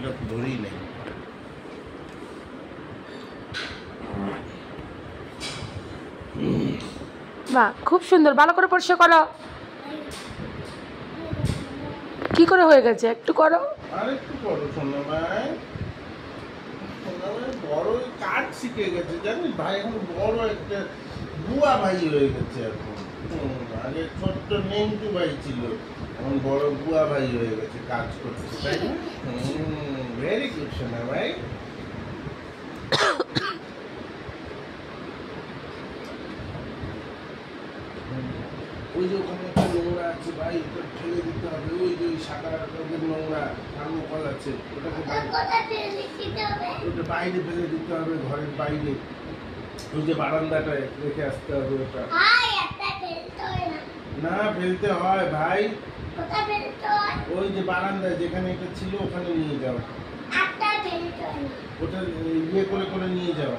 ওটা ধরেই নেই। বাহ, খুব সুন্দর। ভালো করে পরিষ্কার করো। কি করে হয়ে গেছে একটু করো। আর একটু করো সোনা ভাই। সোনা ভাই বড় কাজ শিখে গেছে জানিস ভাই, এখন বড় একটা বুয়া ভাই হয়ে গেছে এখন। আগে ছোট্ট নেংটু ভাই ছিল, এখন বড় বুয়া ভাই হয়ে গেছে, কাজ করছে, তাই না? ভেরি গুড সোনা ভাই। ওই যে ওখানে একটা নোংরা আছে ভাই, ওটা ঠেলে দিতে হবে। ওই যে ওই সাদা রঙের নোংরা থার্মোকল আছে, ওটাকে ওটা বাইরে ফেলে দিতে হবে, ঘরের বাইরে। ওই যে বারান্দাটায় রেখে আসতে হবে ওটা। না ফেলতে হয় ভাই, ওই যে বারান্দায় যেখানে এটা ছিল ওখানে নিয়ে যাও। ওটা ইয়ে করে করে নিয়ে যাও।